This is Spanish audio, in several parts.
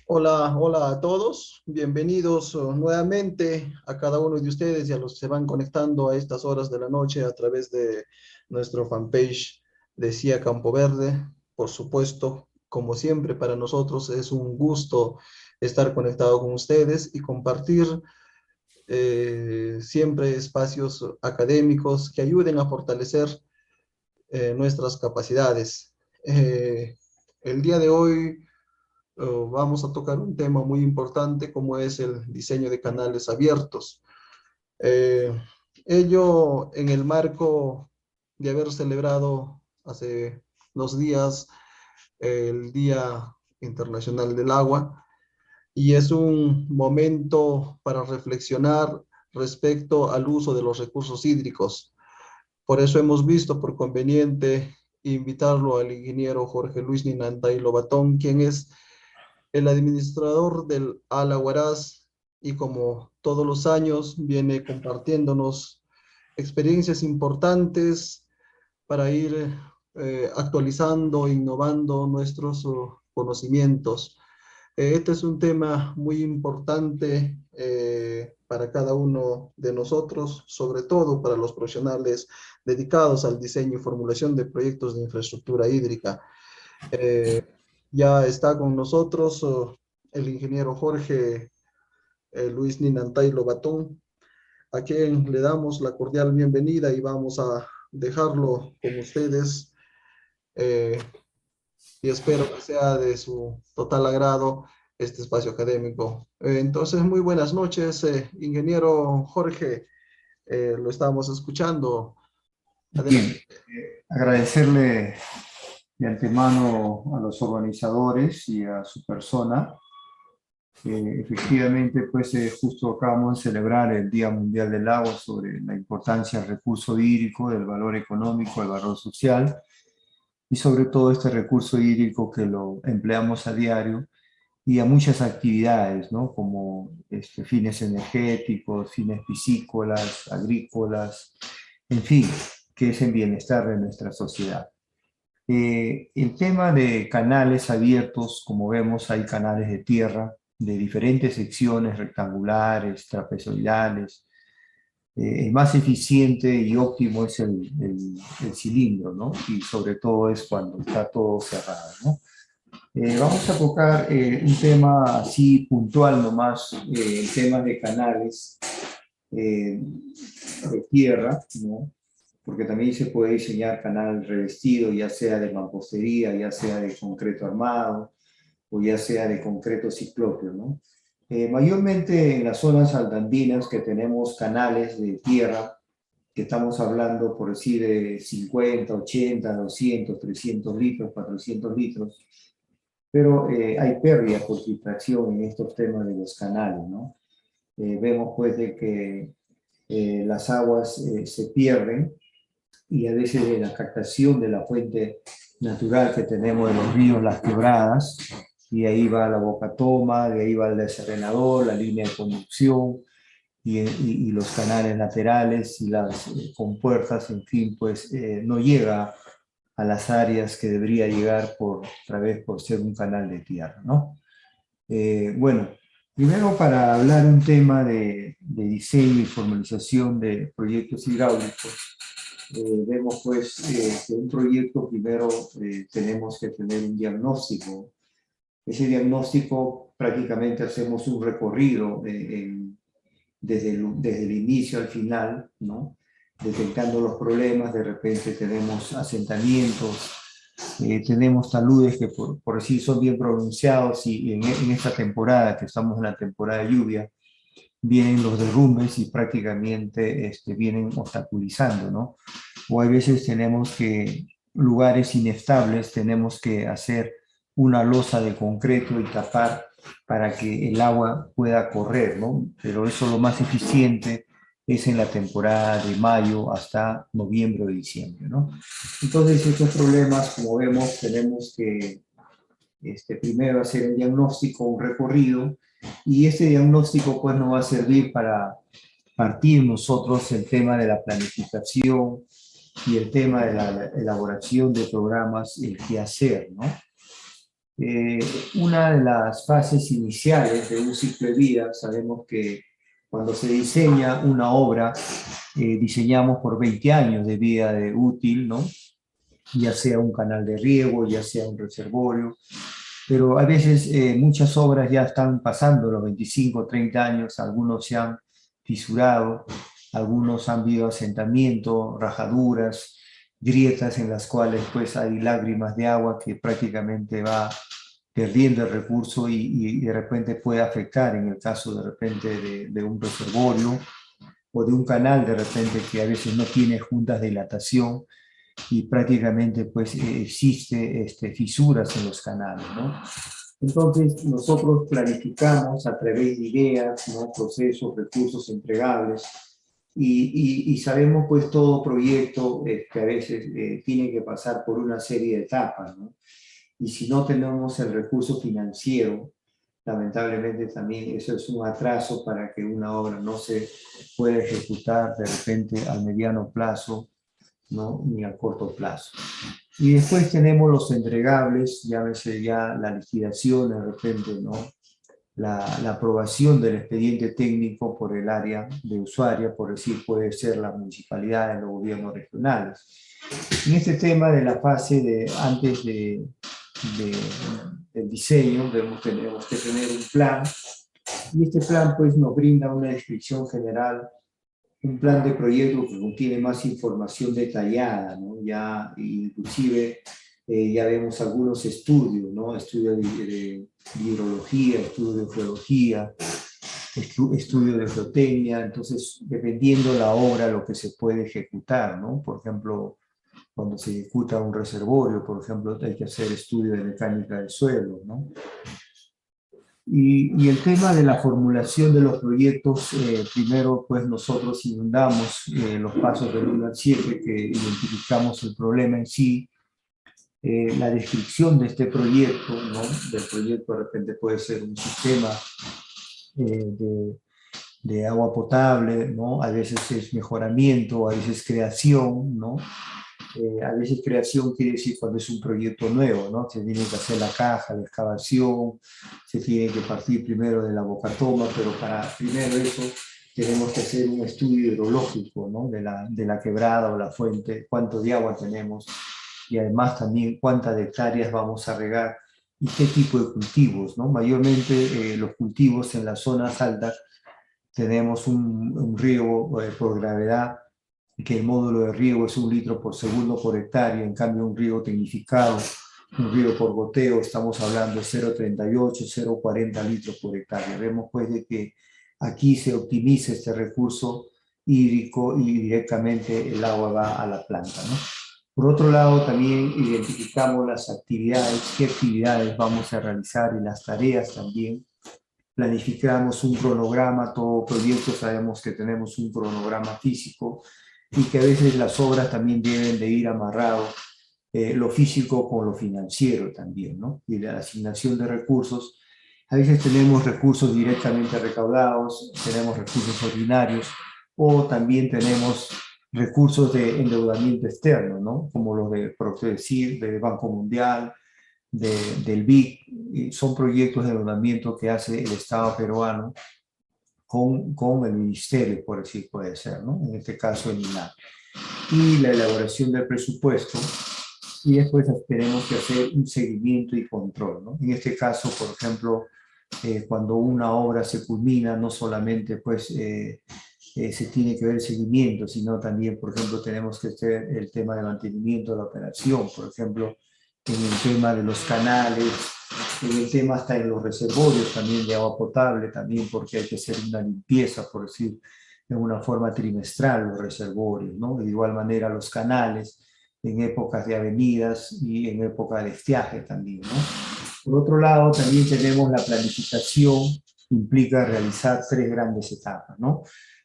Hola, hola a todos. Bienvenidos nuevamente a cada uno de ustedes y a los que se van conectando a estas horas de la noche a través de nuestro fanpage de CIA Campo Verde. Por supuesto, como siempre, para nosotros es un gusto estar conectado con ustedes y compartir siempre espacios académicos que ayuden a fortalecer nuestras capacidades. El día de hoy vamos a tocar un tema muy importante como es el diseño de canales abiertos. Eh, Ello en el marco de haber celebrado hace 2 días el Día Internacional del Agua y es un momento para reflexionar respecto al uso de los recursos hídricos. Por eso hemos visto por conveniente invitarlo al ingeniero Jorge Luis Ninantay Lobatón, quien es el administrador del Ala Huaraz y como todos los años viene compartiéndonos experiencias importantes para ir actualizando, innovando nuestros conocimientos. Este es un tema muy importante para cada uno de nosotros, sobre todo para los profesionales dedicados al diseño y formulación de proyectos de infraestructura hídrica. Eh, ya está con nosotros el ingeniero Jorge Luis Ninantay Lobatón, a quien le damos la cordial bienvenida y vamos a dejarlo con ustedes eh, y espero que sea de su total agrado este espacio académico. Entonces, muy buenas noches, ingeniero Jorge, lo estamos escuchando. Bien, Adelante. agradecerle de antemano a los organizadores y a su persona. Efectivamente, pues justo acabamos de celebrar el Día Mundial del Agua sobre la importancia del recurso hídrico, del valor económico, el valor social y sobre todo este recurso hídrico que lo empleamos a diario y a muchas actividades, ¿no? Como fines energéticos, fines piscícolas, agrícolas, en fin, que es en bienestar de nuestra sociedad. El tema de canales abiertos, como vemos, hay canales de tierra de diferentes secciones, rectangulares, trapezoidales. El más eficiente y óptimo es el cilindro, ¿no? Y sobre todo es cuando está todo cerrado, ¿no? Vamos a tocar un tema así puntual nomás, el tema de canales de tierra, ¿no? Porque también se puede diseñar canal revestido, ya sea de mampostería, ya sea de concreto armado, o ya sea de concreto ciclópeo, ¿no? Mayormente en las zonas altandinas que tenemos canales de tierra, que estamos hablando por decir de 50, 80, 200, 300 litros, 400 litros, pero hay pérdida por filtración en estos temas de los canales, ¿no? Vemos pues de que las aguas se pierden y a veces de la captación de la fuente natural que tenemos de los ríos, las quebradas, y ahí va la boca toma, de ahí va el desenrenador, la línea de conducción y los canales laterales y las compuertas, en fin, pues no llega a las áreas que debería llegar por, otra vez, por ser un canal de tierra, ¿no? Bueno, primero para hablar un tema de diseño y formalización de proyectos hidráulicos, vemos pues que un proyecto primero tenemos que tener un diagnóstico. Ese diagnóstico prácticamente hacemos un recorrido desde el inicio al final, ¿no? Detectando los problemas, de repente tenemos asentamientos, tenemos taludes que por sí son bien pronunciados y en esta temporada, que estamos en la temporada de lluvia, vienen los derrumbes y prácticamente vienen obstaculizando, ¿no? O hay veces tenemos que, lugares inestables, tenemos que hacer una losa de concreto y tapar para que el agua pueda correr, ¿no? Pero eso lo más eficiente es en la temporada de mayo hasta noviembre o diciembre, ¿no? Entonces, estos problemas, como vemos, tenemos que primero hacer el diagnóstico, un recorrido, y este diagnóstico pues nos va a servir para partir nosotros el tema de la planificación y el tema de la elaboración de programas, el qué hacer, ¿no? Eh, una de las fases iniciales de un ciclo de vida, sabemos que cuando se diseña una obra, diseñamos por 20 años de vida útil, ¿no? Ya sea un canal de riego, ya sea un reservorio, pero a veces muchas obras ya están pasando los 25, 30 años, algunos se han fisurado, algunos han habido asentamiento, rajaduras, grietas en las cuales pues hay lágrimas de agua que prácticamente va perdiendo el recurso y de repente puede afectar en el caso de repente de un reservorio o de un canal de repente que a veces no tiene juntas de dilatación y prácticamente pues existe fisuras en los canales, ¿no? Entonces nosotros planificamos a través de ideas, ¿no? Procesos, recursos entregables y sabemos pues todo proyecto que a veces tiene que pasar por una serie de etapas, ¿no? Y si no tenemos el recurso financiero, lamentablemente también eso es un atraso para que una obra no se pueda ejecutar de repente al mediano plazo, ¿no? Ni a corto plazo. Y después tenemos los entregables, llámese ya la liquidación de repente, ¿no? La aprobación del expediente técnico por el área de usuaria, por decir, puede ser la municipalidad, los gobiernos regionales. En este tema de la fase de antes de, del diseño, tenemos que tener un plan, y este plan pues nos brinda una descripción general, un plan de proyecto que contiene más información detallada, ¿no? Ya inclusive ya vemos algunos estudios, ¿no? Estudios de hidrología, estudios de geología, estudios de geotecnia, entonces dependiendo la obra lo que se puede ejecutar, ¿no? Por ejemplo, cuando se ejecuta un reservorio, por ejemplo, hay que hacer estudio de mecánica del suelo, ¿no? Y el tema de la formulación de los proyectos, primero pues nosotros inundamos los pasos del 1 al 7, que identificamos el problema en sí, la descripción de este proyecto, ¿no? Del proyecto de repente puede ser un sistema de agua potable, ¿no? A veces es mejoramiento, a veces creación, ¿no? A veces creación quiere decir cuando es un proyecto nuevo, ¿no? Se tiene que hacer la caja, la excavación, se tiene que partir primero de la bocatoma, pero para primero eso tenemos que hacer un estudio hidrológico, ¿no? De la quebrada o la fuente, cuánto de agua tenemos y además también cuántas hectáreas vamos a regar y qué tipo de cultivos, ¿no? Mayormente los cultivos en las zonas altas tenemos un riego por gravedad, que el módulo de riego es 1 litro por segundo por hectárea, en cambio un riego tecnificado, un riego por goteo, estamos hablando de 0,38, 0,40 litros por hectárea. Vemos pues de que aquí se optimiza este recurso hídrico y directamente el agua va a la planta, ¿no? Por otro lado, también identificamos las actividades, qué actividades vamos a realizar y las tareas también. Planificamos un cronograma, todo proyecto sabemos que tenemos un cronograma físico y que a veces las obras también deben de ir amarrado lo físico con lo financiero también, ¿no? Y la asignación de recursos, a veces tenemos recursos directamente recaudados, tenemos recursos ordinarios o también tenemos recursos de endeudamiento externo, ¿no? Como los de Procedecir, del Banco Mundial, del BIC, son proyectos de endeudamiento que hace el Estado peruano con el ministerio, por decir, puede ser, ¿no? En este caso el INAH. Y la elaboración del presupuesto, y después tenemos que hacer un seguimiento y control, ¿no? En este caso, por ejemplo, cuando una obra se culmina, no solamente pues se tiene que ver el seguimiento, sino también, por ejemplo, tenemos que hacer el tema de mantenimiento de la operación, por ejemplo, en el tema de los canales, en el tema hasta en los reservorios también de agua potable, también porque hay que hacer una limpieza, por decir, de una forma trimestral los reservorios, ¿no? De igual manera los canales, en épocas de avenidas y en época de estiaje también, ¿no? Por otro lado, también tenemos la planificación, que implica realizar 3 grandes etapas, ¿no?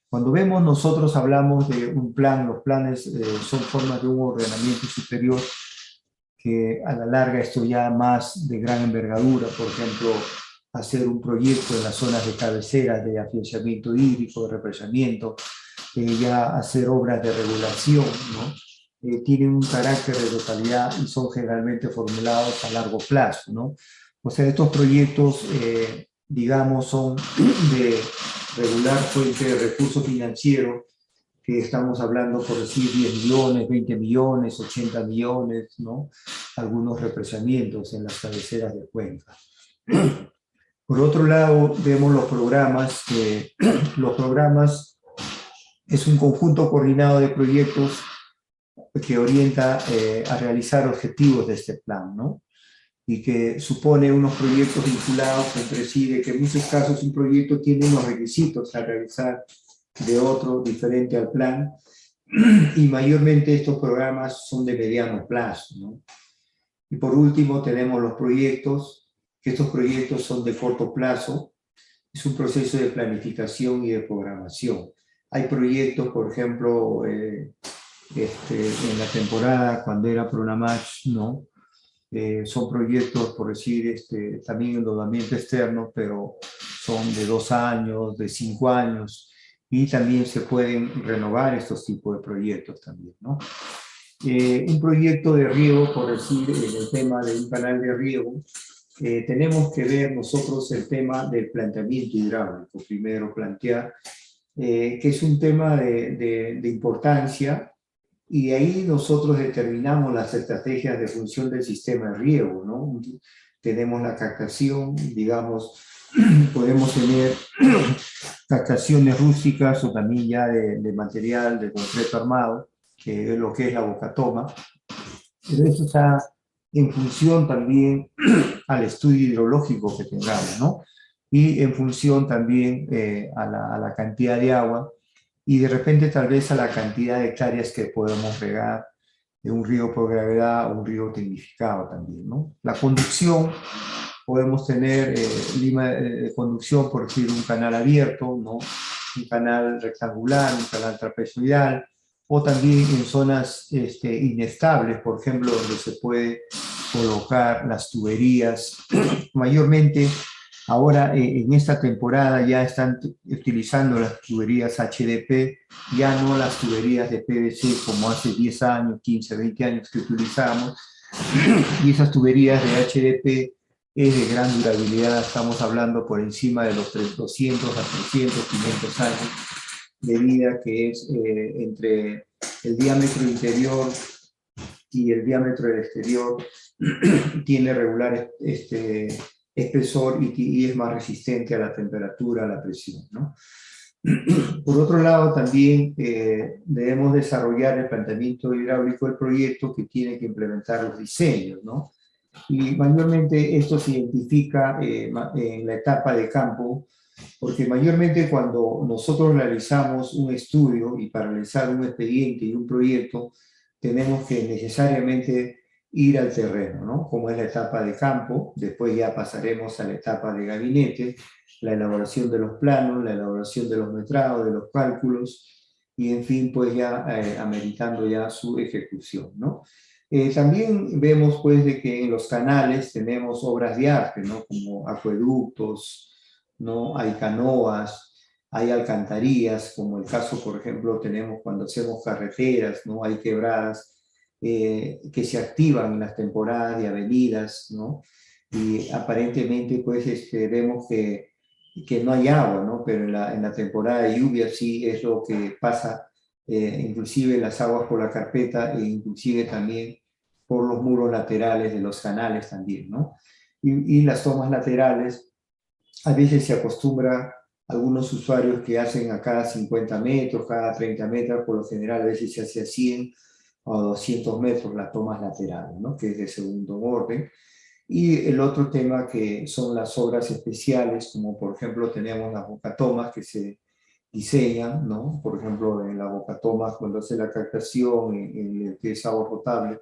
Cuando vemos, nosotros hablamos de un plan, los planes son formas de un ordenamiento superior que a la larga esto ya más de gran envergadura, por ejemplo, hacer un proyecto en las zonas de cabecera de afianzamiento hídrico, de represamiento, ya hacer obras de regulación, ¿no? tienen un carácter de totalidad y son generalmente formulados a largo plazo, ¿no? O sea, estos proyectos, digamos, son de regular fuente de recursos financieros, que estamos hablando por decir 10 millones, 20 millones, 80 millones, ¿no? Algunos represamientos en las cabeceras de cuenca. Por otro lado, vemos los programas, que los programas es un conjunto coordinado de proyectos que orienta a realizar objetivos de este plan, ¿no? Y que supone unos proyectos vinculados entre sí, de que en muchos casos un proyecto tiene unos requisitos a realizar de otro diferente al plan, y mayormente estos programas son de mediano plazo, ¿no? Y por último tenemos los proyectos, que estos proyectos son de corto plazo, es un proceso de planificación y de programación. Hay proyectos, por ejemplo, en la temporada cuando era Pronamach, ¿no? Son proyectos, por decir, también endeudamiento externo, pero son de 2 años, de 5 años, y también se pueden renovar estos tipos de proyectos también, ¿no? Un proyecto de riego, por decir, en el tema de un canal de riego, tenemos que ver nosotros el tema del planteamiento hidráulico, primero plantear, que es un tema de importancia, y ahí nosotros determinamos las estrategias de función del sistema de riego, ¿no? Tenemos la captación, digamos, podemos tener captaciones rústicas o también ya de material, de concreto armado, que es lo que es la bocatoma. Pero eso está en función también al estudio hidrológico que tengamos, ¿no? Y en función también a la cantidad de agua, y de repente tal vez a la cantidad de hectáreas que podemos regar de un río por gravedad o un río tecnificado también, ¿no? La conducción, podemos tener lima de conducción, por decir, un canal abierto, ¿no? Un canal rectangular, un canal trapezoidal, o también en zonas inestables, por ejemplo, donde se puede colocar las tuberías. Mayormente, ahora en esta temporada ya están utilizando las tuberías HDP, ya no las tuberías de PVC como hace 10 años, 15, 20 años que utilizamos. Y esas tuberías de HDP es de gran durabilidad, estamos hablando por encima de los 200 a 300, 500 años de vida, que es entre el diámetro interior y el diámetro del exterior, tiene regular espesor y es más resistente a la temperatura, a la presión, ¿no? Por otro lado, también debemos desarrollar el planteamiento hidráulico del proyecto, que tiene que implementar los diseños, ¿no? Y mayormente esto se identifica en la etapa de campo, porque mayormente cuando nosotros realizamos un estudio y para realizar un expediente y un proyecto, tenemos que necesariamente ir al terreno, ¿no? Como es la etapa de campo, después ya pasaremos a la etapa de gabinete, la elaboración de los planos, la elaboración de los metrados, de los cálculos, y en fin, pues ya ameritando ya su ejecución, ¿no? También vemos pues de que en los canales tenemos obras de arte, ¿no? Como acueductos, ¿no? Hay canoas, hay alcantarillas, como el caso, por ejemplo, tenemos cuando hacemos carreteras, ¿no? Hay quebradas que se activan en las temporadas de avenidas, ¿no? Y aparentemente pues vemos que no hay agua, ¿no? Pero en la temporada de lluvia sí es lo que pasa, inclusive las aguas por la carpeta e inclusive también por los muros laterales de los canales también, ¿no? Y las tomas laterales, a veces se acostumbra algunos usuarios que hacen a cada 50 metros, cada 30 metros, por lo general a veces se hace a 100 o 200 metros las tomas laterales, ¿no? Que es de segundo orden. Y el otro tema que son las obras especiales, como por ejemplo tenemos las bocatomas que se diseñan, ¿no? Por ejemplo, en la bocatoma cuando hace la captación, en el que es agua potable,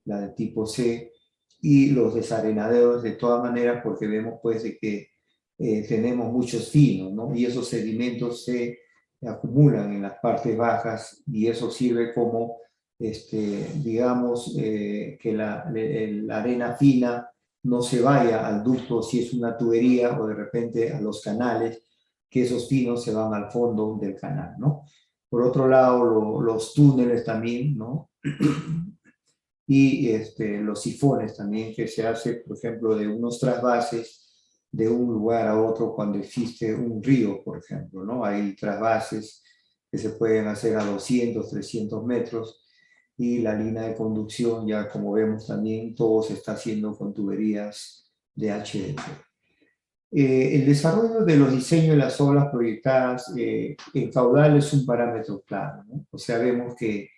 la de tipo C, y los desarenaderos de todas maneras, porque vemos pues de que tenemos muchos finos, ¿no? Y esos sedimentos se acumulan en las partes bajas y eso sirve como, digamos, que la arena fina no se vaya al ducto si es una tubería o de repente a los canales, que esos finos se van al fondo del canal, ¿no? Por otro lado, los túneles también, ¿no? Y los sifones también, que se hace, por ejemplo, de unos trasvases de un lugar a otro cuando existe un río, por ejemplo, ¿no? Hay trasvases que se pueden hacer a 200, 300 metros, y la línea de conducción, ya como vemos también, todo se está haciendo con tuberías de HDP. El desarrollo de los diseños de las obras proyectadas en caudal es un parámetro claro, ¿no? O sea, vemos que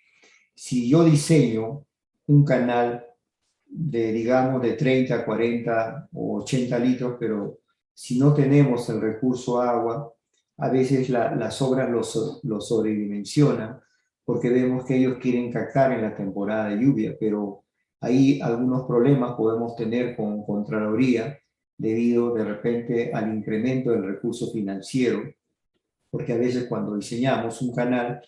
si yo diseño un canal de, digamos, de 30, 40 o 80 litros, pero si no tenemos el recurso agua, a veces las obras lo sobredimensionan, porque vemos que ellos quieren captar en la temporada de lluvia, pero ahí algunos problemas podemos tener con Contraloría debido de repente al incremento del recurso financiero, porque a veces cuando diseñamos un canal,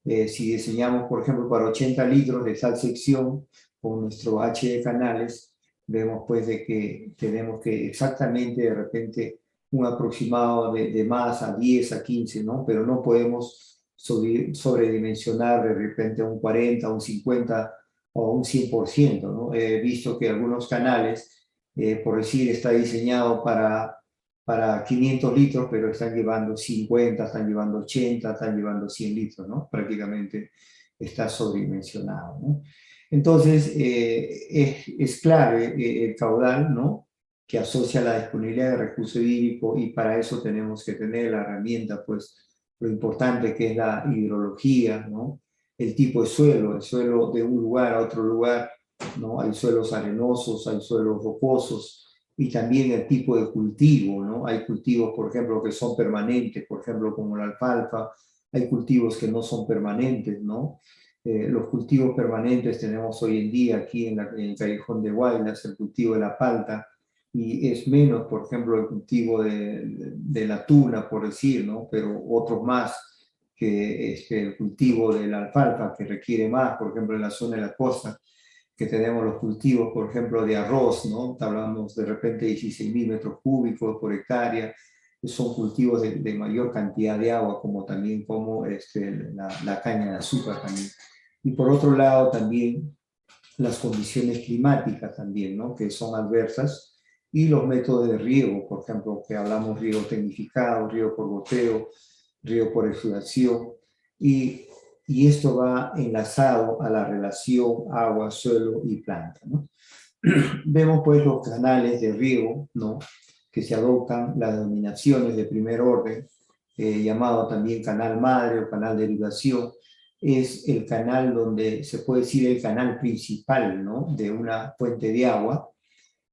si diseñamos, por ejemplo, para 80 litros de tal sección con nuestro H de canales, vemos pues de que tenemos que exactamente de repente un aproximado de más a 10 a 15, ¿no? Pero no podemos sobredimensionar de repente un 40, un 50 o un 100%, ¿no? He visto que algunos canales, por decir, está diseñado para 500 litros, pero están llevando 50, están llevando 80, están llevando 100 litros, ¿no? Prácticamente está sobredimensionado, ¿no? Entonces, es clave el caudal, ¿no? Que asocia la disponibilidad de recurso hídrico, y para eso tenemos que tener la herramienta, pues, lo importante que es la hidrología, ¿no? El tipo de suelo, el suelo de un lugar a otro lugar, ¿no? Hay suelos arenosos, hay suelos rocosos, y también el tipo de cultivo, ¿no? Hay cultivos, por ejemplo, que son permanentes, por ejemplo, como la alfalfa, hay cultivos que no son permanentes, ¿no? Los cultivos permanentes tenemos hoy en día aquí en el Callejón de Guaylas, el cultivo de la palta, y es menos, por ejemplo, el cultivo de la tuna, por decir, ¿no? Pero otros más que el cultivo de la alfalfa, que requiere más, por ejemplo, en la zona de la costa, que tenemos los cultivos, por ejemplo, de arroz, ¿no? Hablamos de repente de 16.000 metros cúbicos por hectárea, son cultivos de mayor cantidad de agua, como también como la caña de azúcar también. Y por otro lado también las condiciones climáticas también, ¿no? Que son adversas, y los métodos de riego, por ejemplo, que hablamos riego tecnificado, riego por goteo, riego por exudación, y, y esto va enlazado a la relación agua, suelo y planta, ¿no? Vemos pues los canales de riego, ¿no? Que se adoptan las denominaciones de primer orden, llamado también canal madre o canal de derivación. Es el canal donde se puede decir el canal principal, ¿no? De una fuente de agua.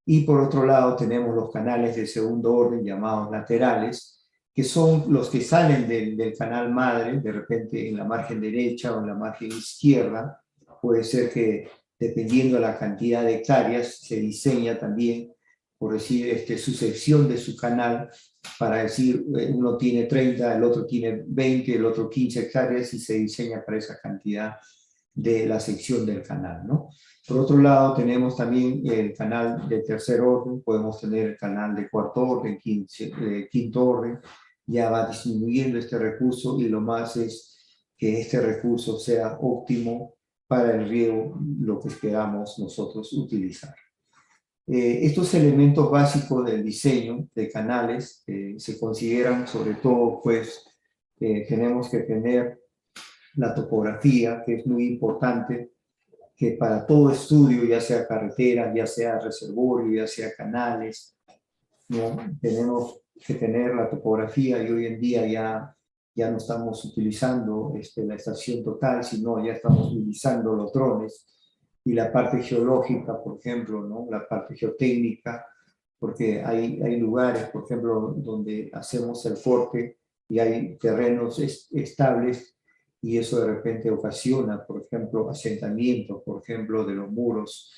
Y por otro lado tenemos los canales de segundo orden llamados laterales, que son los que salen del canal madre, de repente en la margen derecha o en la margen izquierda. Puede ser que dependiendo de la cantidad de hectáreas se diseña también, por decir, su sección de su canal, para decir, uno tiene 30, el otro tiene 20, el otro 15 hectáreas, y se diseña para esa cantidad de la sección del canal, ¿no? Por otro lado, tenemos también el canal de tercer orden, podemos tener el canal de cuarto orden, quinto orden, ya va disminuyendo este recurso, y lo más es que este recurso sea óptimo para el riego, lo que esperamos nosotros utilizar. Estos elementos básicos del diseño de canales se consideran sobre todo, pues, tenemos que tener la topografía, que es muy importante, que para todo estudio, ya sea carretera, ya sea reservorio, ya sea canales, ¿no? Tenemos que tener la topografía, y hoy en día ya no estamos utilizando la estación total, sino ya estamos utilizando los drones, y la parte geológica, por ejemplo, ¿no? La parte geotécnica, porque hay lugares, por ejemplo, donde hacemos el corte y hay terrenos estables, y eso de repente ocasiona, por ejemplo, asentamientos, por ejemplo, de los muros.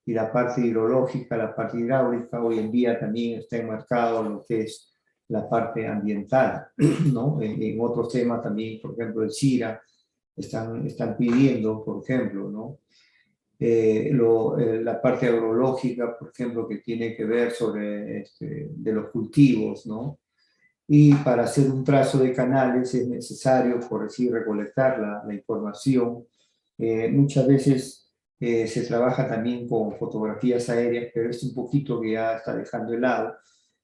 Y la parte hidrológica, la parte hidráulica, hoy en día también está enmarcado en lo que es la parte ambiental, ¿no? En otros temas también, por ejemplo, el CIRA, están pidiendo, por ejemplo, ¿no? La parte agrológica, por ejemplo, que tiene que ver sobre de los cultivos, ¿no? Y para hacer un trazo de canales es necesario, por decir, recolectar la información. Muchas veces se trabaja también con fotografías aéreas, pero es un poquito que ya está dejando de lado.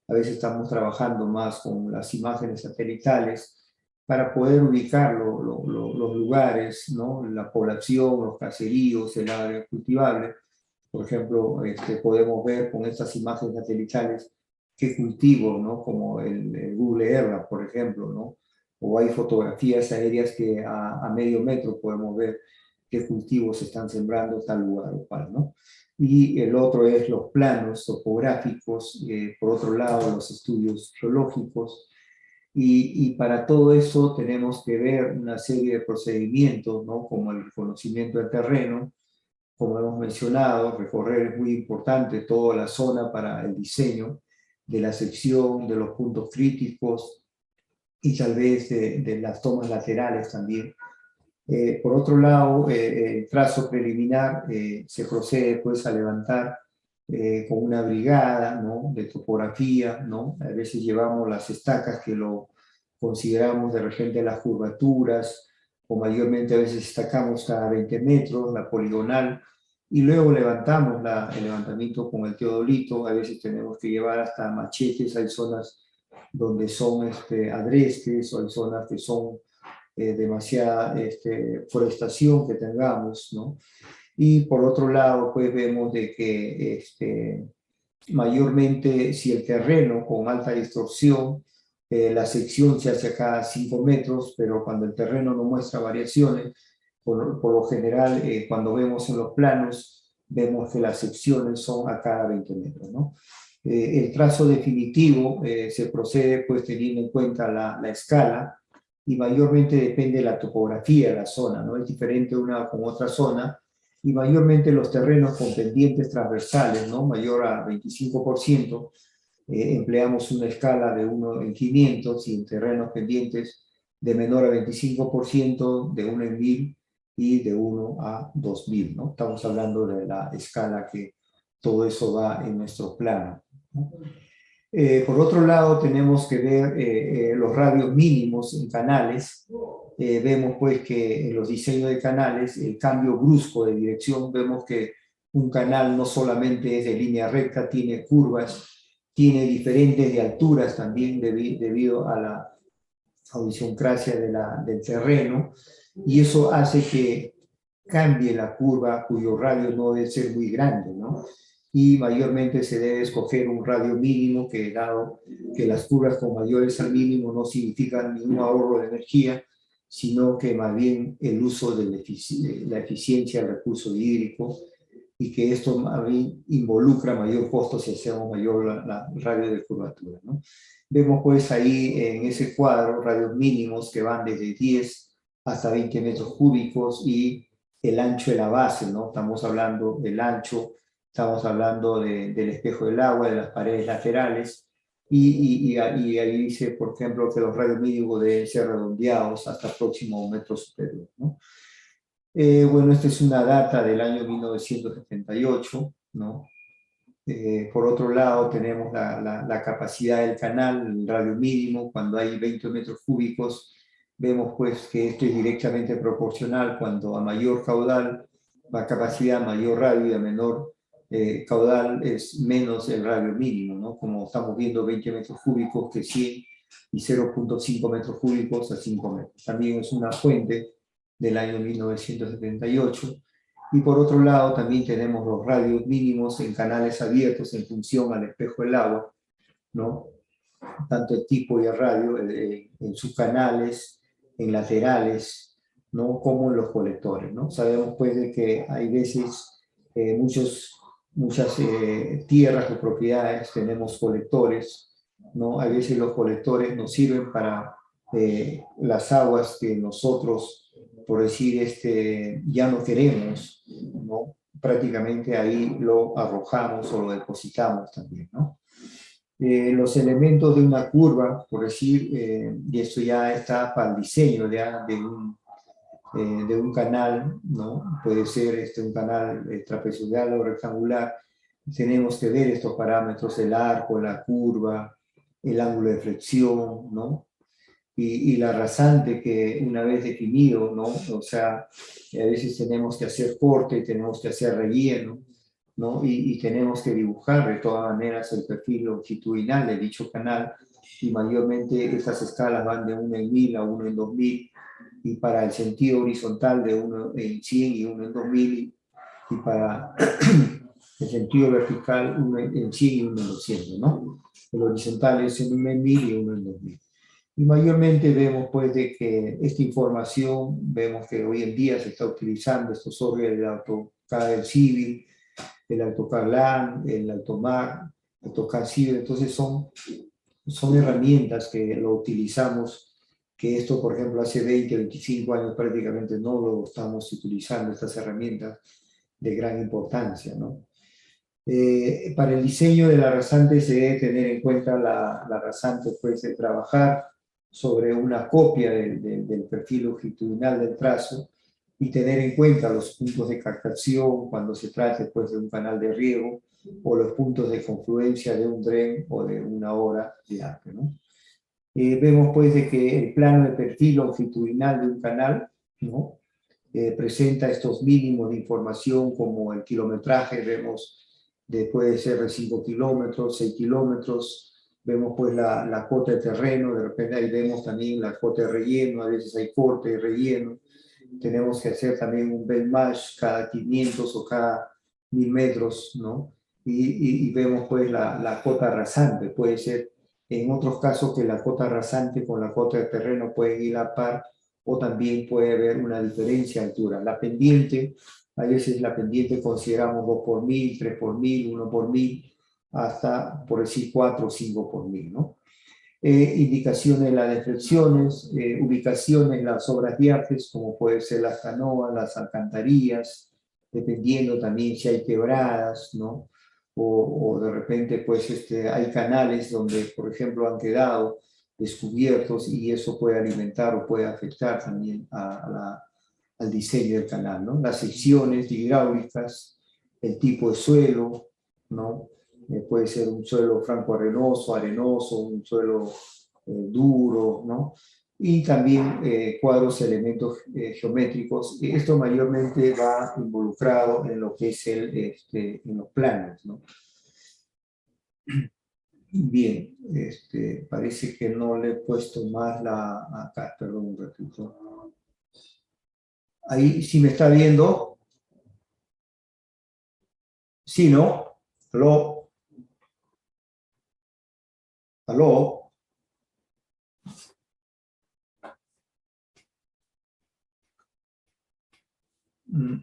A veces estamos trabajando más con las imágenes satelitales para poder ubicar los lugares, ¿no? La población, los caseríos, el área cultivable. Por ejemplo, podemos ver con estas imágenes satelitales qué cultivos, ¿no? Como el Google Earth, por ejemplo, ¿no? O hay fotografías aéreas que a medio metro podemos ver qué cultivos se están sembrando en tal lugar o cual, ¿no? Y el otro es los planos topográficos, por otro lado los estudios geológicos, y para todo eso tenemos que ver una serie de procedimientos, ¿no? Como el reconocimiento del terreno, como hemos mencionado, recorrer es muy importante toda la zona para el diseño de la sección, de los puntos críticos y tal vez de las tomas laterales también. Por otro lado, el trazo preliminar se procede pues a levantar con una brigada, ¿no? De topografía, ¿no? A veces llevamos las estacas que lo consideramos de repente las curvaturas, o mayormente a veces destacamos cada 20 metros, la poligonal, y luego levantamos el levantamiento con el teodolito. A veces tenemos que llevar hasta machetes, hay zonas donde son agrestes, o hay zonas que son demasiada forestación que tengamos, ¿no? Y por otro lado, pues vemos de que mayormente si el terreno con alta distorsión, la sección se hace a cada 5 metros, pero cuando el terreno no muestra variaciones, por lo general, cuando vemos en los planos, vemos que las secciones son a cada 20 metros, ¿no? El trazo definitivo se procede pues teniendo en cuenta la escala, y mayormente depende de la topografía de la zona, ¿no? Es diferente una con otra zona, y mayormente los terrenos con pendientes transversales, ¿no? Mayor a 25%, empleamos una escala de 1 en 500, y en terrenos pendientes de menor a 25%, de 1 en 1000 y de 1 a 2000, ¿no? Estamos hablando de la escala que todo eso va en nuestro plano, ¿no? Por otro lado, tenemos que ver los radios mínimos en canales. Vemos pues que en los diseños de canales, el cambio brusco de dirección, vemos que un canal no solamente es de línea recta, tiene curvas, tiene diferentes de alturas también debido a la idiosincrasia del terreno, y eso hace que cambie la curva cuyo radio no debe ser muy grande, ¿no? Y mayormente se debe escoger un radio mínimo, que dado que las curvas con mayores al mínimo no significan ningún ahorro de energía, sino que más bien el uso de la eficiencia del recurso hídrico, y que esto más bien involucra mayor costo si hacemos mayor la radio de curvatura, ¿no? Vemos pues ahí en ese cuadro radios mínimos que van desde 10 hasta 20 metros cúbicos, y el ancho de la base, ¿no? Estamos hablando del ancho, estamos hablando del espejo del agua, de las paredes laterales, y ahí dice, por ejemplo, que los radios mínimos deben ser redondeados hasta el próximo metro superior, ¿no? Bueno, esta es una data del año 1978, ¿no? Por otro lado, tenemos la capacidad del canal, el radio mínimo, cuando hay 20 metros cúbicos. Vemos pues que esto es directamente proporcional: cuando a mayor caudal, la capacidad, mayor radio, y a menor caudal es menos el radio mínimo, ¿no? Como estamos viendo, 20 metros cúbicos que 100, y 0.5 metros cúbicos a 5 metros. También es una fuente del año 1978. Y por otro lado, también tenemos los radios mínimos en canales abiertos en función al espejo del agua, ¿no? Tanto el tipo y el radio en sus canales, en laterales, ¿no? Como en los colectores, ¿no? Sabemos pues de que hay veces muchas tierras o propiedades tenemos colectores, ¿no? Hay veces los colectores nos sirven para las aguas que nosotros, por decir, ya no queremos, ¿no? Prácticamente ahí lo arrojamos o lo depositamos también, ¿no? Los elementos de una curva, por decir, y esto ya está para el diseño de un canal, ¿no? Puede ser un canal trapezoidal o rectangular. Tenemos que ver estos parámetros: el arco, la curva, el ángulo de flexión, ¿no? Y la rasante que una vez definido, ¿no? O sea, a veces tenemos que hacer corte, tenemos que hacer relleno, ¿no? Y tenemos que dibujar de todas maneras el perfil longitudinal de dicho canal, y mayormente estas escalas van de 1 en 1000 a 1 en 2000, y para el sentido horizontal de 1 en 100 y 1 en 2000, y para el sentido vertical 1 en 100 y 1 en 200, ¿no? El horizontal es en 1 en 1000 y 1 en 2000. Y mayormente vemos pues de que esta información, vemos que hoy en día se está utilizando estos software del AutoCAD Civil, el AutoCAD LAN, el AutoMAC, AutoCAD Civil. Entonces son herramientas que lo utilizamos, que esto por ejemplo hace 20, 25 años prácticamente no lo estamos utilizando, estas herramientas de gran importancia, ¿no? Para el diseño de la rasante se debe tener en cuenta la rasante, pues, de trabajar sobre una copia del perfil longitudinal del trazo y tener en cuenta los puntos de captación cuando se trate, pues, de un canal de riego, o los puntos de confluencia de un dren o de una obra de arte, ¿no? Vemos pues de que el plano de perfil longitudinal de un canal, ¿no? Presenta estos mínimos de información como el kilometraje, vemos puede ser de 5 kilómetros, 6 kilómetros, vemos pues la cota de terreno, de repente ahí vemos también la cota de relleno, a veces hay corte de relleno, tenemos que hacer también un benchmark cada 500 o cada 1000 metros, ¿no? Y vemos pues la cota rasante, puede ser en otros casos que la cota rasante con la cota de terreno pueden ir a la par, o también puede haber una diferencia de altura. La pendiente, a veces la pendiente consideramos 2 por 1000, 3 por 1000, 1 por 1000, hasta por decir 4 o 5 por 1000, ¿no? Indicaciones de las deflexiones, ubicaciones en las obras de artes, como puede ser las canoas, las alcantarillas, dependiendo también si hay quebradas, ¿no? O de repente pues hay canales donde, por ejemplo, han quedado descubiertos, y eso puede alimentar o puede afectar también al diseño del canal, ¿no? Las secciones hidráulicas, el tipo de suelo, ¿no? Puede ser un suelo franco-arenoso, arenoso, un suelo duro, ¿no? Y también cuadros, elementos geométricos. Esto mayormente va involucrado en lo que es en los planos, ¿no? Bien, parece que no le he puesto más acá, perdón un ratito. Ahí, ¿sí me está viendo? ¿Sí, no? ¿Aló? ¿Aló? Mm.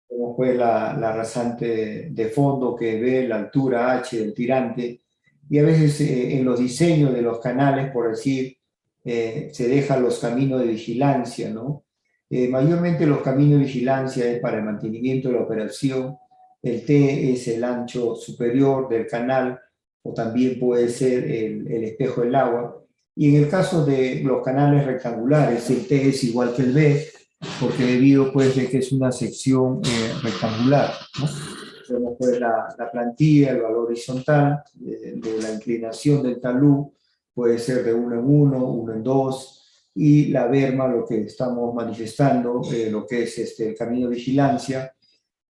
Como fue la rasante de fondo que ve la altura H del tirante, y a veces en los diseños de los canales, por decir, se dejan los caminos de vigilancia, ¿no? Mayormente los caminos de vigilancia es para el mantenimiento de la operación, el T es el ancho superior del canal, o también puede ser el espejo del agua, y en el caso de los canales rectangulares, el T es igual que el B, porque debido pues de que es una sección rectangular, ¿no? Tenemos pues la plantilla, el valor horizontal de la inclinación del talud, puede ser de 1 en 1, 1 en 2, y la berma, lo que estamos manifestando, lo que es el camino de vigilancia.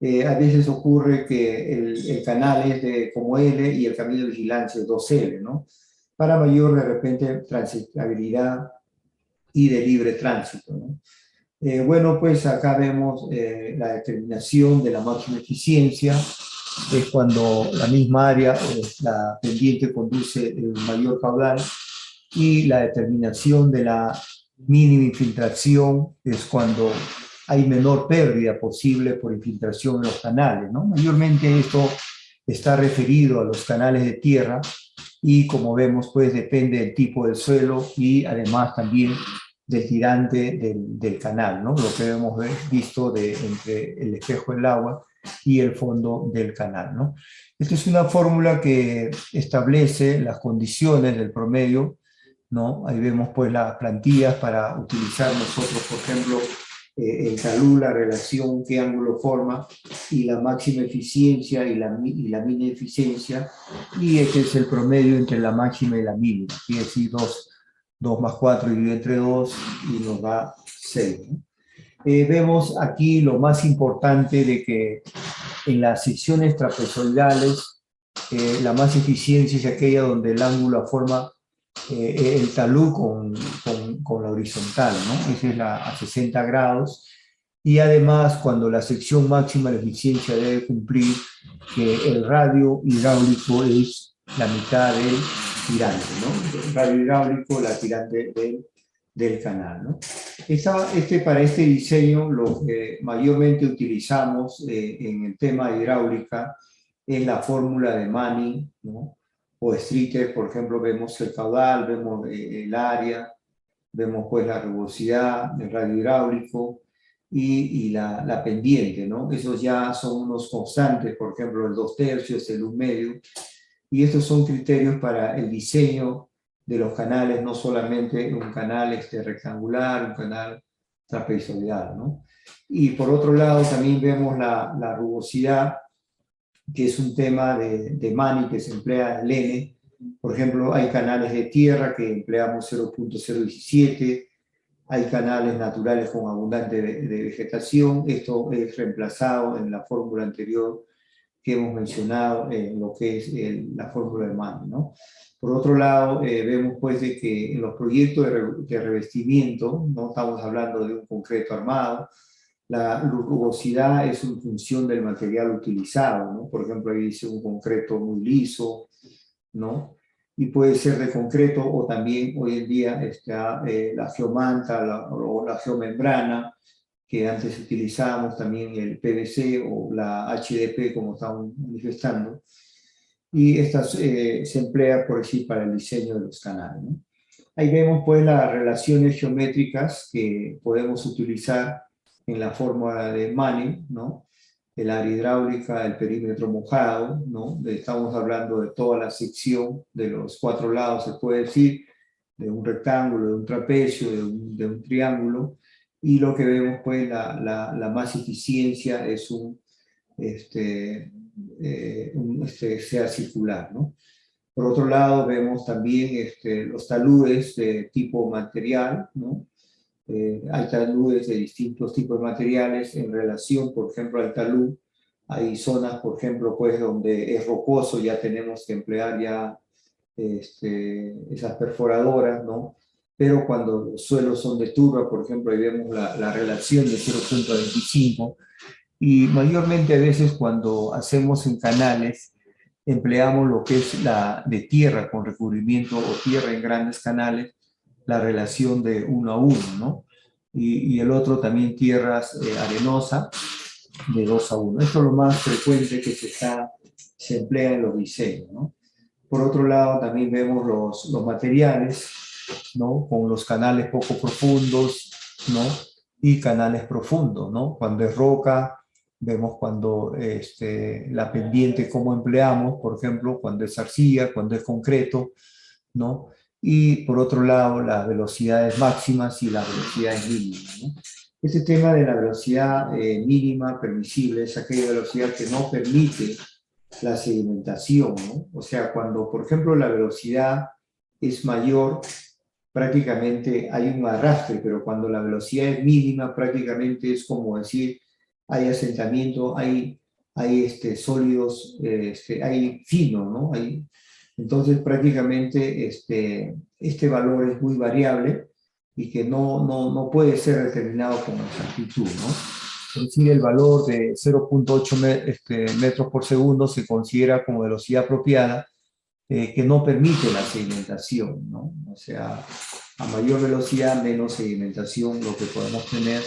A veces ocurre que el canal es como L y el camino de vigilancia es 2L, ¿no? Para mayor, de repente, transitabilidad y de libre tránsito, ¿no? Bueno, pues acá vemos la determinación de la máxima eficiencia, es cuando la misma área, la pendiente, conduce el mayor caudal, y la determinación de la mínima infiltración es cuando hay menor pérdida posible por infiltración en los canales, ¿no? Mayormente esto está referido a los canales de tierra, y como vemos, pues depende del tipo del suelo y además también del tirante del canal, ¿no? Lo que hemos visto entre el espejo del agua y el fondo del canal, ¿no? Esta es una fórmula que establece las condiciones del promedio, ¿no? Ahí vemos pues las plantillas para utilizar nosotros, por ejemplo, el talud, la relación, qué ángulo forma, y la máxima eficiencia y la mínima eficiencia, y este es el promedio entre la máxima y la mínima, quiere decir 2 más 4 dividido entre 2 y nos da 6, ¿no? Vemos aquí lo más importante de que en las secciones trapezoidales la más eficiencia es aquella donde el ángulo forma el talud con la horizontal, ¿no? Esa es a 60 grados. Y además, cuando la sección máxima de eficiencia debe cumplir que el radio hidráulico es la mitad del tirante, ¿no? El radio hidráulico, la tirante del canal, ¿no? Para este diseño, lo que mayormente utilizamos en el tema de hidráulica es la fórmula de Manning, ¿no? O Streeter, por ejemplo, vemos el caudal, vemos el área, vemos pues la rugosidad, el radio hidráulico y la pendiente, ¿no? Esos ya son unos constantes, por ejemplo, el 2/3, el 1/2, y estos son criterios para el diseño de los canales, no solamente un canal rectangular, un canal trapezoidal, ¿no? Y por otro lado también vemos la rugosidad, que es un tema de Manning que se emplea el N. Por ejemplo, hay canales de tierra que empleamos 0.017, hay canales naturales con abundante de vegetación. Esto es reemplazado en la fórmula anterior que hemos mencionado en lo que es la fórmula de Manning, ¿no? Por otro lado, vemos pues de que en los proyectos de revestimiento, no estamos hablando de un concreto armado, la rugosidad es en función del material utilizado, ¿no? Por ejemplo, ahí dice un concreto muy liso, ¿no? Y puede ser de concreto o también hoy en día está la geomanta o la geomembrana, que antes utilizábamos también el PVC o la HDP, como estamos manifestando, y esta se emplea, por decir, para el diseño de los canales, ¿no? Ahí vemos pues las relaciones geométricas que podemos utilizar en la fórmula de Manning, ¿no? El área hidráulica, el perímetro mojado, ¿no? Estamos hablando de toda la sección de los 4 lados, se puede decir, de un rectángulo, de un trapecio, de un triángulo, y lo que vemos pues la más eficiencia es sea circular, ¿no? Por otro lado, vemos también los taludes de tipo material, ¿no? Hay taludes de distintos tipos de materiales en relación, por ejemplo, al talud. Hay zonas, por ejemplo, pues donde es rocoso, ya tenemos que emplear ya esas perforadoras, ¿no? Pero cuando los suelos son de turba, por ejemplo, ahí vemos la relación de 0.25, y mayormente a veces cuando hacemos en canales, empleamos lo que es la de tierra con recubrimiento o tierra en grandes canales, la relación de 1:1, ¿no? Y el otro también tierras arenosa de 2:1. Esto es lo más frecuente que se emplea en los diseños, ¿no? Por otro lado, también vemos los materiales, ¿no? Con los canales poco profundos, ¿no? Y canales profundos, ¿no? Cuando es roca, vemos cuando la pendiente, cómo empleamos, por ejemplo, cuando es arcilla, cuando es concreto, ¿no? Y por otro lado, las velocidades máximas y las velocidades mínimas, ¿no? Este tema de la velocidad mínima permisible es aquella velocidad que no permite la sedimentación, ¿no? O sea, cuando, por ejemplo, la velocidad es mayor, prácticamente hay un arrastre, pero cuando la velocidad es mínima, prácticamente es como decir, hay asentamiento, hay sólidos, hay fino, ¿no? Entonces, prácticamente este valor es muy variable y que no puede ser determinado con exactitud, ¿no? Es decir, el valor de 0.8 metros por segundo se considera como velocidad apropiada, que no permite la sedimentación, ¿no? O sea, a mayor velocidad, menos sedimentación, lo que podemos tener,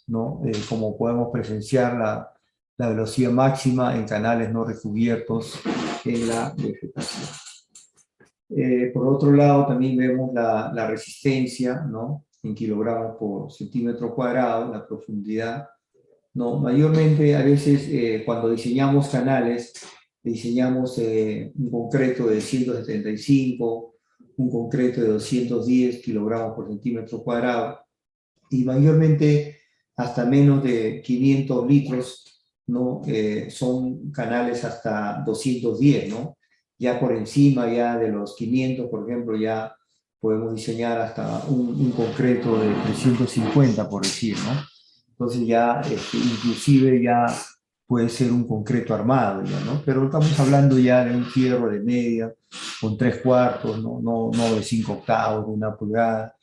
¿no? Como podemos presenciar la velocidad máxima en canales no recubiertos en la vegetación. Por otro lado, también vemos la resistencia, ¿no? en kilogramos por centímetro cuadrado, la profundidad, ¿no? Mayormente, a veces, cuando diseñamos canales, diseñamos un concreto de 175, un concreto de 210 kilogramos por centímetro cuadrado, y mayormente hasta menos de 500 litros, ¿no? Son canales hasta 210, ¿no? Ya por encima ya de los 500, por ejemplo, ya podemos diseñar hasta un concreto de 350, por decir, ¿no? Entonces ya, inclusive ya puede ser un concreto armado, ya, ¿no? Pero estamos hablando ya de un fierro de media, con 3/4, no de 5/8, de 1 pulgada,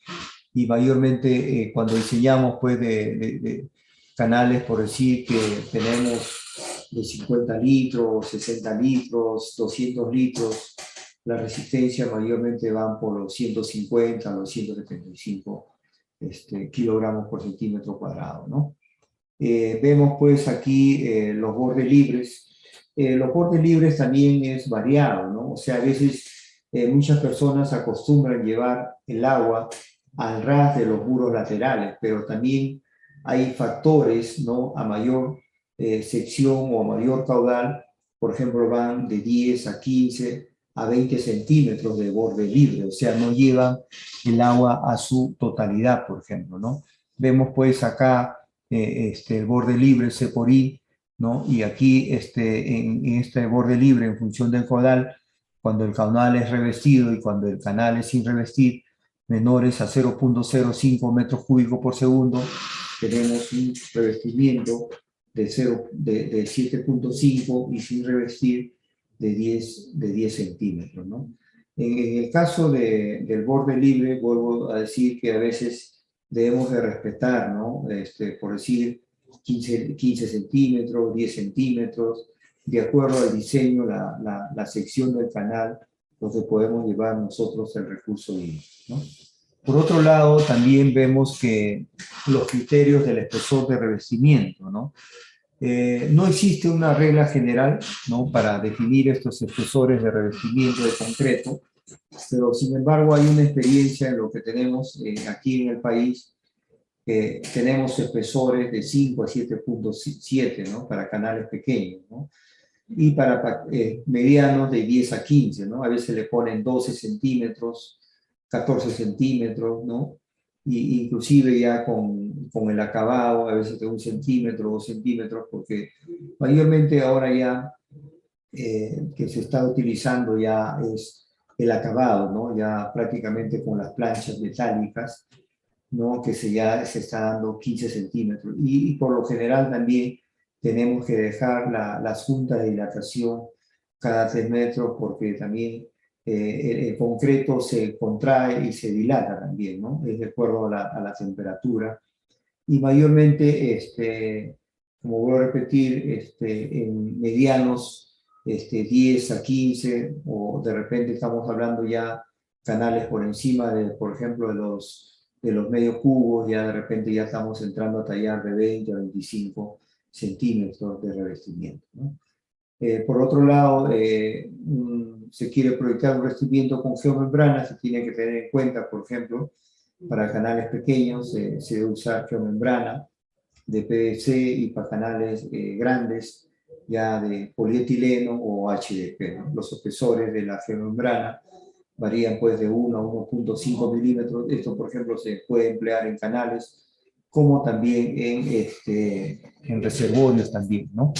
y mayormente cuando diseñamos pues de canales, por decir que tenemos de 50 litros, 60 litros, 200 litros, la resistencia mayormente van por los 150 a los 175 kilogramos por centímetro cuadrado, ¿no? Vemos pues aquí los bordes libres. Los bordes libres también es variado, ¿no? O sea, a veces muchas personas acostumbran llevar el agua al ras de los muros laterales, pero también hay factores, ¿no? A mayor sección o a mayor caudal, por ejemplo, van de 10 a 15 a 20 centímetros de borde libre, o sea, no llevan el agua a su totalidad, por ejemplo, ¿no? Vemos pues acá el borde libre, C por I, ¿no? Y aquí en este borde libre, en función del caudal, cuando el caudal es revestido y cuando el canal es sin revestir, menores a 0,05 metros cúbicos por segundo, tenemos un revestimiento de 7,5 y sin revestir de 10 centímetros, ¿no? En el caso del borde libre, vuelvo a decir que a veces debemos de respetar, ¿no? Por decir 15 centímetros, 10 centímetros, de acuerdo al diseño, la sección del canal, donde podemos llevar nosotros el recurso hídrico, ¿no? Por otro lado, también vemos que los criterios del espesor de revestimiento, ¿no? No existe una regla general, ¿no? Para definir estos espesores de revestimiento de concreto, pero sin embargo hay una experiencia en lo que tenemos aquí en el país. Tenemos espesores de 5 a 7,7, ¿no? Para canales pequeños, ¿no? Y para medianos de 10 a 15, ¿no? A veces le ponen 12 centímetros, 14 centímetros, ¿no? Y inclusive ya con el acabado, a veces de 1 centímetro, 2 centímetros, porque mayormente ahora ya que se está utilizando ya es el acabado, ¿no? Ya prácticamente con las planchas metálicas, ¿no? Que ya se está dando 15 centímetros. Y por lo general también tenemos que dejar las juntas de dilatación cada 3 metros porque también el concreto se contrae y se dilata también, ¿no? Es de acuerdo a la temperatura. Y mayormente, como voy a repetir, en medianos, 10 a 15, o de repente estamos hablando ya canales por encima de, por ejemplo, de los medios cubos, ya de repente ya estamos entrando a tallar de 20 a 25 centímetros de revestimiento, ¿no? Por otro lado, se quiere proyectar un revestimiento con geomembrana, se tiene que tener en cuenta, por ejemplo, para canales pequeños se debe usar geomembrana de PVC y para canales grandes ya de polietileno o HDP, ¿no? Los espesores de la geomembrana varían pues de 1 a 1,5 milímetros. Esto, por ejemplo, se puede emplear en canales como también en reservorios también, ¿no?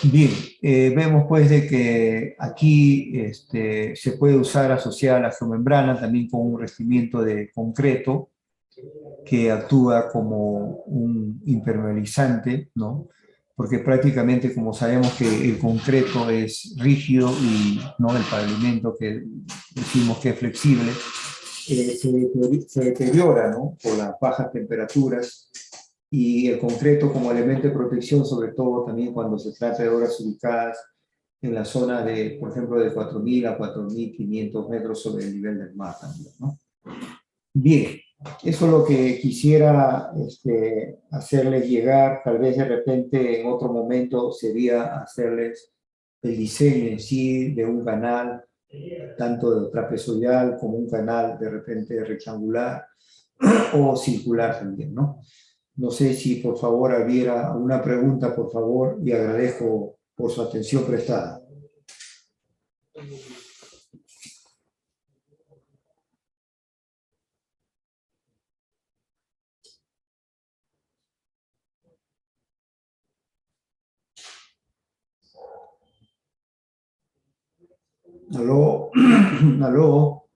Bien, vemos pues de que aquí se puede usar asociada la geomembrana también con un revestimiento de concreto que actúa como un impermeabilizante, ¿no? Porque prácticamente, como sabemos que el concreto es rígido y no el pavimento que decimos que es flexible, se deteriora, ¿no? Por las bajas temperaturas y el concreto como elemento de protección, sobre todo también cuando se trata de obras ubicadas en la zona de, por ejemplo, de 4.000 a 4.500 metros sobre el nivel del mar también, ¿no? Bien, eso es lo que quisiera hacerles llegar. Tal vez de repente en otro momento sería hacerles el diseño en sí de un canal, tanto de trapezoidal como un canal de repente rectangular, o circular también, ¿no? No sé si por favor hubiera una pregunta, por favor, y agradezco por su atención prestada. Aló, aló.